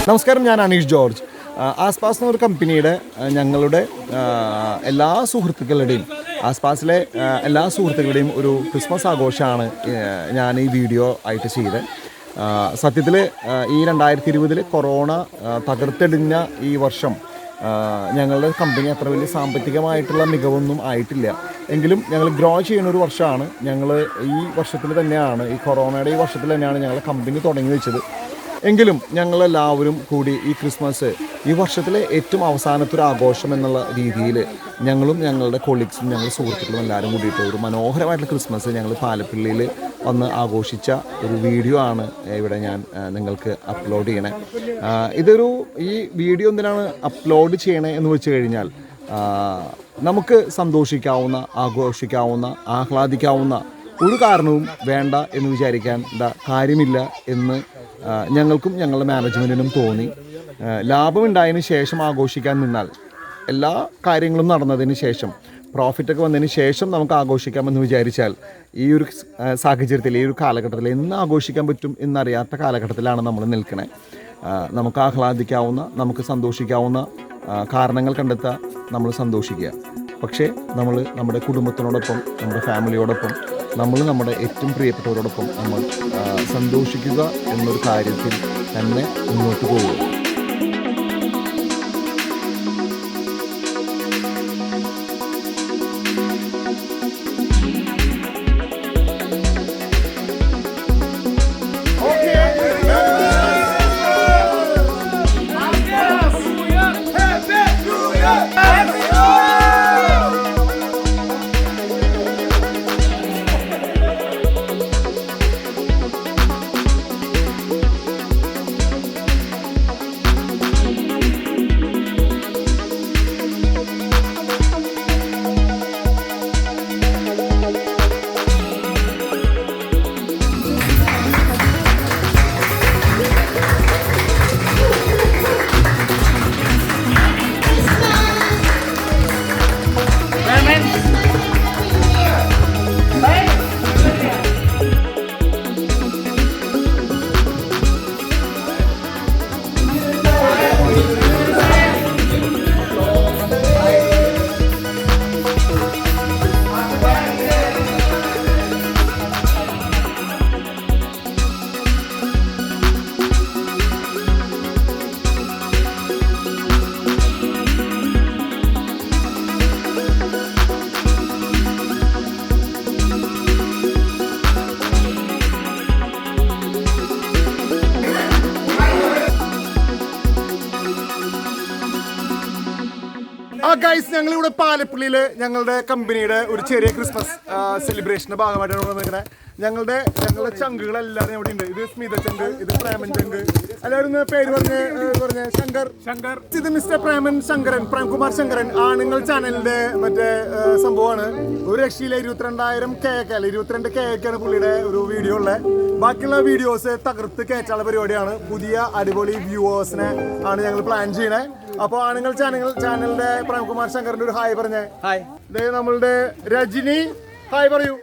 നമസ്കാരം, ഞാൻ അനീഷ് ജോർജ്. ആസ്പാസ് എന്നൊരു കമ്പനിയുടെ ഞങ്ങളുടെ എല്ലാ സുഹൃത്തുക്കളുടെയും ആസ്പാസിലെ എല്ലാ സുഹൃത്തുക്കളുടെയും ഒരു ക്രിസ്മസ് ആഘോഷമാണ് ഞാൻ ഈ വീഡിയോ ആയിട്ട് ചെയ്തത്. സത്യത്തിൽ ഈ 2020 കൊറോണ തകർത്തെടിഞ്ഞ ഈ വർഷം ഞങ്ങളുടെ കമ്പനി അത്ര വലിയ സാമ്പത്തികമായിട്ടുള്ള മികവൊന്നും ആയിട്ടില്ല. എങ്കിലും ഞങ്ങൾ ഗ്രോ ചെയ്യുന്ന ഒരു വർഷമാണ്. ഞങ്ങൾ ഈ വർഷത്തിൽ തന്നെയാണ്, ഈ കൊറോണയുടെ ഈ വർഷത്തിൽ തന്നെയാണ് ഞങ്ങൾ കമ്പനി തുടങ്ങി വെച്ചത്. എങ്കിലും ഞങ്ങളെല്ലാവരും കൂടി ഈ ക്രിസ്മസ് ഈ വർഷത്തിലെ ഏറ്റവും അവസാനത്തെ ഒരു ആഘോഷം എന്നുള്ള രീതിയിൽ ഞങ്ങളും ഞങ്ങളുടെ കൊളീഗ്സും ഞങ്ങളുടെ സുഹൃത്തുക്കളും എല്ലാവരും കൂടിയിട്ട് ഒരു മനോഹരമായിട്ടുള്ള ക്രിസ്മസ് ഞങ്ങൾ പാലപ്പിള്ളിയിൽ വന്ന് ആഘോഷിച്ച ഒരു വീഡിയോ ആണ് ഇവിടെ ഞാൻ നിങ്ങൾക്ക് അപ്ലോഡ് ചെയ്യണേ. ഈ വീഡിയോ എന്തിനാണ് അപ്ലോഡ് ചെയ്യണേ എന്ന് വെച്ച് കഴിഞ്ഞാൽ, നമുക്ക് സന്തോഷിക്കാവുന്ന, ആഘോഷിക്കാവുന്ന, ആഹ്ലാദിക്കാവുന്ന ഒരു കാരണവും വേണ്ട എന്ന് വിചാരിക്കേണ്ട കാര്യമില്ല എന്ന് ഞങ്ങൾക്കും ഞങ്ങളുടെ മാനേജ്മെൻറ്റിനും തോന്നി. ലാഭമുണ്ടായതിന് ശേഷം ആഘോഷിക്കാൻ നിന്നാൽ, എല്ലാ കാര്യങ്ങളും നടന്നതിന് ശേഷം, പ്രോഫിറ്റൊക്കെ വന്നതിന് ശേഷം നമുക്ക് ആഘോഷിക്കാമെന്ന് വിചാരിച്ചാൽ ഈ ഒരു സാഹചര്യത്തിൽ, ഈ ഒരു കാലഘട്ടത്തിൽ എന്ന് ആഘോഷിക്കാൻ പറ്റും എന്നറിയാത്ത കാലഘട്ടത്തിലാണ് നമ്മൾ നിൽക്കണേ. നമുക്ക് ആഹ്ലാദിക്കാവുന്ന, നമുക്ക് സന്തോഷിക്കാവുന്ന കാരണങ്ങൾ കണ്ടെത്താൻ നമ്മൾ സന്തോഷിക്കുക. പക്ഷേ നമ്മൾ നമ്മുടെ കുടുംബത്തിനോടൊപ്പം, നമ്മുടെ ഫാമിലിയോടൊപ്പം, നമ്മൾ നമ്മുടെ ഏറ്റവും പ്രിയപ്പെട്ടവരോടൊപ്പം നമ്മൾ സന്തോഷിക്കുക എന്നൊരു കാര്യത്തിൽ തന്നെ മുന്നോട്ട് പോകുക. ഗൈസ്, ഞങ്ങളിവിടെ പാലപ്പിള്ളിയിൽ ഞങ്ങളുടെ കമ്പനിയുടെ ഒരു ചെറിയ ക്രിസ്മസ് സെലിബ്രേഷന്റെ ഭാഗമായിട്ടാണ് ഇവിടെ നിൽക്കുന്നത്. ഞങ്ങളുടെ ചങ്കുകളെല്ലാവരും ഇവിടെ ഉണ്ട്. ഇത് സ്മിത ചങ്ക്, ഇത് പ്രേമൻ ചങ്ക്, എല്ലാവരും പേര് പറഞ്ഞ ശങ്കർ. ഇത് മിസ്റ്റർ പ്രേംകുമാർ ശങ്കരൻ, ആണുങ്ങൾ ചാനലിന്റെ മറ്റേ സംഭവമാണ്. ഒരു രക്ഷയിലെ 22 കെക്കാണ് പുള്ളിയുടെ ഒരു വീഡിയോ ഉള്ളത്. ബാക്കിയുള്ള വീഡിയോസ് തകർത്ത് കയറ്റാനുള്ള പരിപാടിയാണ്. പുതിയ അടിപൊളി വ്യൂവേഴ്സിനെ ആണ് ഞങ്ങൾ പ്ലാൻ ചെയ്യണേ. അപ്പോൾ ആണുങ്ങൾ ചാനലിന്റെ പ്രേംകുമാർ ശങ്കറിന്റെ ഒരു ഹായ് പറഞ്ഞേ. ഹായ്. നമ്മളുടെ രജനി ഹായ് പറയൂ.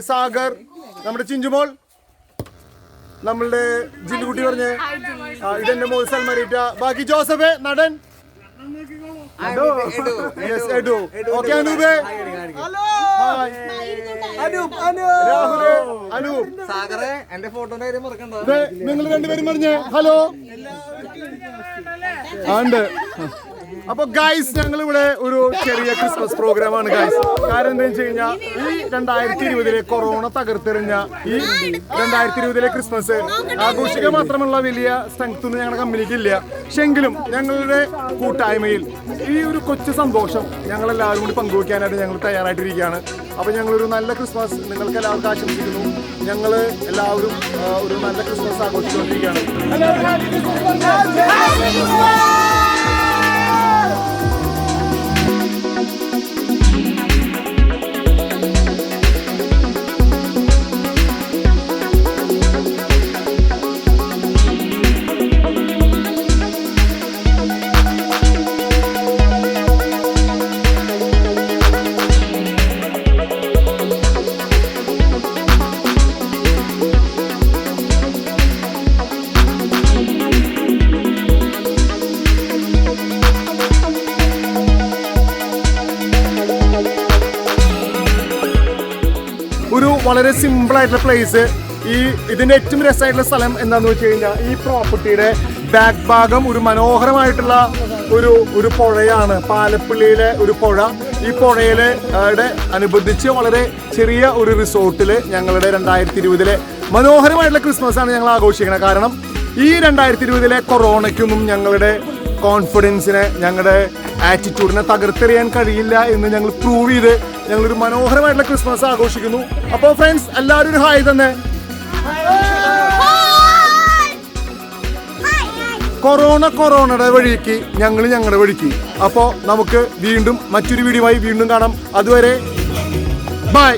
സാഗർ, നമ്മുടെ ചിഞ്ചുമോൾ, നമ്മളുടെ ജില്ലുകുട്ടി പറഞ്ഞേ. ഇതെന്റെ മോൾ സൽമരീറ്റ. ബാക്കി ജോസഫ് നടൻ. ഓക്കെ, അനൂപ്, അനൂപ്, നിങ്ങൾ രണ്ടുപേരും പറഞ്ഞേ ഹലോ. ഉണ്ട്. അപ്പൊ ഗൈസ്, ഞങ്ങൾ ഇവിടെ ഒരു ചെറിയ ക്രിസ്മസ് പ്രോഗ്രാമാണ് ഗൈസ്. കാരണം എന്താ വെച്ച് കഴിഞ്ഞാൽ, ഈ 2020 കൊറോണ തകർത്തെറിഞ്ഞ ഈ 2020 ക്രിസ്മസ് ആഘോഷിക്കാൻ മാത്രമുള്ള വലിയ സ്ട്രെങ്ത് ഒന്നും ഞങ്ങളുടെ കമ്പനിക്ക് ഇല്ല. പക്ഷെങ്കിലും ഞങ്ങളുടെ കൂട്ടായ്മയിൽ ഈ ഒരു കൊച്ചു സന്തോഷം ഞങ്ങളെല്ലാവരും കൂടി പങ്കുവയ്ക്കാനായിട്ട് ഞങ്ങൾ തയ്യാറായിട്ടിരിക്കുകയാണ്. അപ്പൊ ഞങ്ങളൊരു നല്ല ക്രിസ്മസ് നിങ്ങൾക്ക് എല്ലാവർക്കും ആശംസിക്കുന്നു. ഞങ്ങൾ എല്ലാവരും ഒരു നല്ല ക്രിസ്മസ് ആഘോഷിച്ചുകൊണ്ടിരിക്കുകയാണ്. വളരെ സിമ്പിൾ ആയിട്ടുള്ള പ്ലേസ്. ഇതിന്റെ ഏറ്റവും രസമായിട്ടുള്ള സ്ഥലം എന്താണെന്ന് വെച്ച് കഴിഞ്ഞാൽ ഈ പ്രോപ്പർട്ടിയുടെ ബാക്ക് ഭാഗം ഒരു മനോഹരമായിട്ടുള്ള ഒരു പുഴയാണ്. പാലപ്പള്ളിയിലെ ഒരു പുഴ. ഈ പുഴയിലെ അനുബന്ധിച്ച് വളരെ ചെറിയ ഒരു റിസോർട്ടിൽ ഞങ്ങളുടെ 2020 മനോഹരമായിട്ടുള്ള ക്രിസ്മസ് ആണ് ഞങ്ങൾ ആഘോഷിക്കുന്നത്. കാരണം ഈ 2020 കൊറോണയ്ക്കൊന്നും ഞങ്ങളുടെ കോൺഫിഡൻസിനെ, ഞങ്ങളുടെ ആറ്റിറ്റ്യൂഡിനെ തകർത്തെറിയാൻ കഴിയില്ല എന്ന് ഞങ്ങൾ പ്രൂവ് ചെയ്ത് ഞങ്ങളൊരു മനോഹരമായിട്ടുള്ള ക്രിസ്മസ് ആഘോഷിക്കുന്നു. അപ്പോൾ ഫ്രണ്ട്സ്, എല്ലാവരും ഒരു ഹായ് തന്നെ. കൊറോണയുടെ വഴിക്ക്, ഞങ്ങളുടെ വഴിക്ക്. അപ്പോൾ നമുക്ക് വീണ്ടും മറ്റൊരു വീഡിയോയുമായി വീണ്ടും കാണാം. അതുവരെ ബൈ.